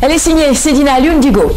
Elle est signée Sedina Lundigo.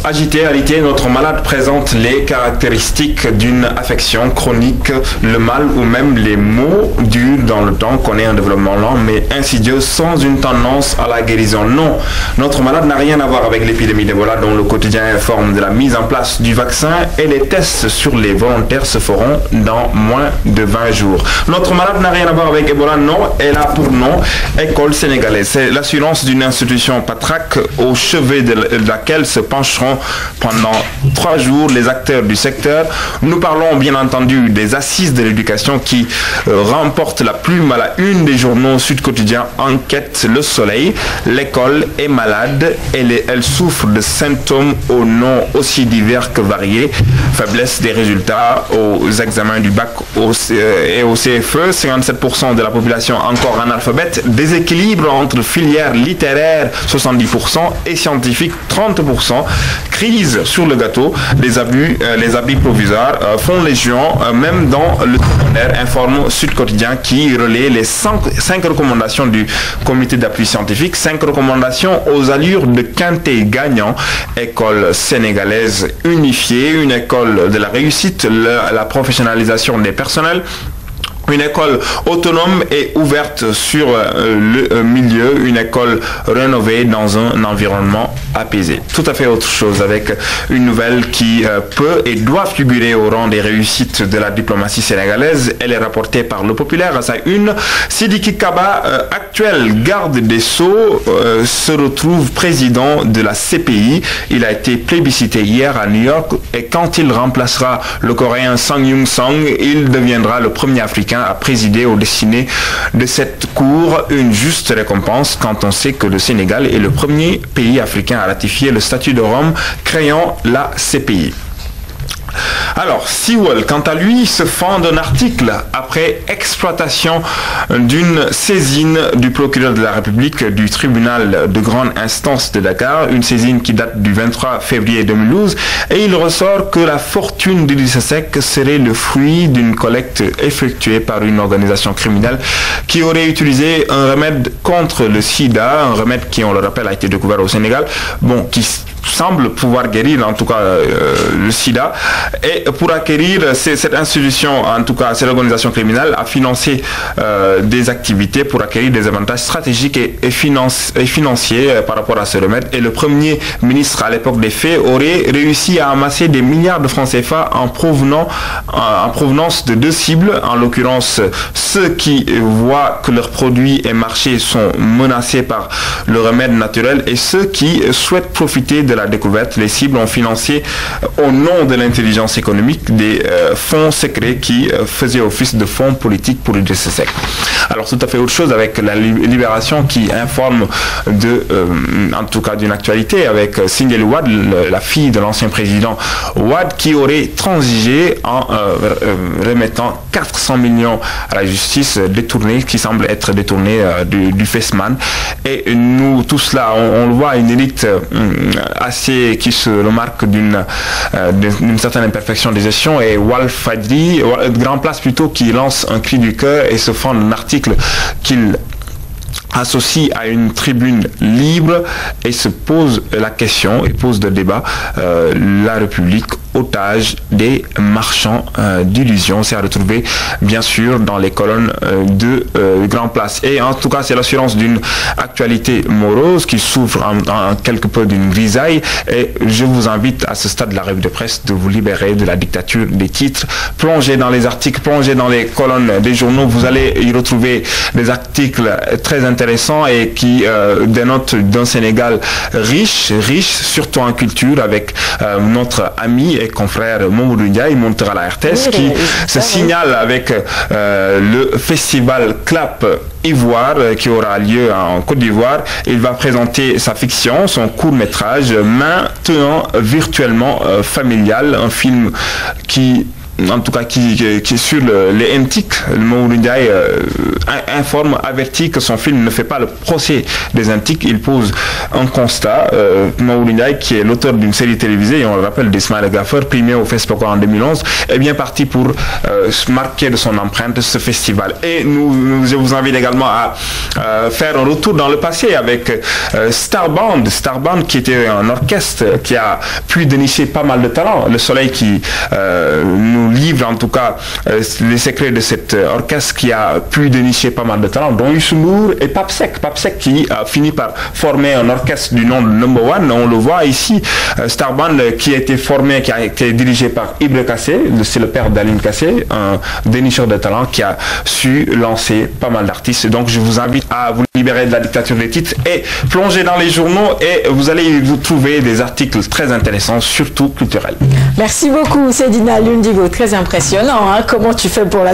Agité, alité, notre malade présente les caractéristiques d'une affection chronique. Le mal ou même les maux dus dans le temps connaît un développement lent mais insidieux sans une tendance à la guérison. Non, notre malade n'a rien à voir avec l'épidémie d'Ebola dont le quotidien informe de la mise en place du vaccin et les tests sur les volontaires se feront dans moins de 20 jours. Notre malade n'a rien à voir avec Ebola, non, elle a pour nom École sénégalaise. C'est l'assurance d'une institution patraque au chevet de laquelle se pencheront pendant 3 jours les acteurs du secteur. Nous parlons bien entendu des assises de l'éducation qui remportent la plume à la une des journaux Sud Quotidien, Enquête, Le Soleil. L'école est malade, elle souffre de symptômes aux noms aussi divers que variés. Faiblesse des résultats aux examens du bac et au CFE, 57% de la population encore analphabète, déséquilibre entre filières littéraires 70% et scientifiques 30%, crise sur le gâteau, les abris provisoires font légion, même dans le secondaire, informe Sud Quotidien qui relaie les 5 recommandations du comité d'appui scientifique, 5 recommandations aux allures de quintet gagnant. École sénégalaise unifiée, une école de la réussite, la professionnalisation des personnels, une école autonome et ouverte sur le milieu, une école rénovée dans un environnement apaisé. Tout à fait autre chose avec une nouvelle qui peut et doit figurer au rang des réussites de la diplomatie sénégalaise. Elle est rapportée par Le Populaire à sa une. Sidiki Kaba, actuel garde des Sceaux, se retrouve président de la CPI. Il a été plébiscité hier à New York et quand il remplacera le Coréen Sang Young-song, il deviendra le premier Africain à présider au destiné de cette cour, une juste récompense quand on sait que le Sénégal est le premier pays africain à ratifier le statut de Rome créant la CPI. Alors, Sewell, quant à lui, se fend d'un article après exploitation d'une saisine du procureur de la République du tribunal de grande instance de Dakar, une saisine qui date du 23 février 2012, et il ressort que la fortune d'Idrissa Seck serait le fruit d'une collecte effectuée par une organisation criminelle qui aurait utilisé un remède contre le sida, un remède qui, on le rappelle, a été découvert au Sénégal, qui semble pouvoir guérir en tout cas le sida. Et pour acquérir cette institution, en tout cas cette organisation criminelle, a financé des activités pour acquérir des avantages stratégiques et financiers par rapport à ce remède. Et le premier ministre à l'époque des faits aurait réussi à amasser des milliards de francs CFA en provenance de 2 cibles, en l'occurrence ceux qui voient que leurs produits et marchés sont menacés par le remède naturel et ceux qui souhaitent profiter de la découverte. Les cibles ont financé au nom de l'intelligence économique des fonds secrets qui faisaient office de fonds politiques pour Idrissa Seck. Alors tout à fait autre chose avec la Libération qui informe en tout cas d'une actualité avec Sindiély Wade, la fille de l'ancien président Wade, qui aurait transigé en remettant 400 millions à la justice qui semble être détournés du FESMAN. Et nous, tout cela, on le voit, une élite qui se remarque d'une certaine imperfection de gestion, et Walf Fadri, Grand Place plutôt, qui lance un cri du cœur et se fend d'un article qu'il associe à une tribune libre et se pose la question et pose le débat, la République otage des marchands d'illusions. C'est à retrouver bien sûr dans les colonnes de Grand Place. Et en tout cas, c'est l'assurance d'une actualité morose qui souffre en quelque peu d'une grisaille, et je vous invite à ce stade de la revue de presse de vous libérer de la dictature des titres. Plongez dans les articles, plongez dans les colonnes des journaux, vous allez y retrouver des articles très intéressants et qui dénotent d'un Sénégal riche, surtout en culture, avec notre ami et confrère Mamadou Ndiaye, monteur à la RTS, qui se signale avec le festival Clap Ivoire qui aura lieu en Côte d'Ivoire. Il va présenter sa fiction, son court-métrage maintenant virtuellement familial, un film qui en tout cas qui est sur les NTIC, Mamadou Ndiaye informe, avertit que son film ne fait pas le procès des NTIC. Il pose un constat. Mamadou Ndiaye, qui est l'auteur d'une série télévisée, et on le rappelle, d'Ismaël Gaffer, primé au FESPACO en 2011, est bien parti pour marquer de son empreinte ce festival. Et je vous invite également à faire un retour dans le passé avec Starband, qui était un orchestre qui a pu dénicher pas mal de talents. Le Soleil qui nous livre en tout cas les secrets de cet orchestre qui a pu dénicher pas mal de talents, dont Youssou N'Dour et Pape Seck qui a fini par former un orchestre du nom de Number One. On le voit ici, Starband qui a été formé, qui a été dirigé par Ibra Kassé, c'est le père d'Aline Kassé, un dénicheur de talents qui a su lancer pas mal d'artistes. Donc je vous invite à vous libérer de la dictature des titres et plonger dans les journaux, et vous allez vous trouver des articles très intéressants, surtout culturels. Merci beaucoup, Seydina Alioune Digo. Très impressionnant, hein, comment tu fais pour la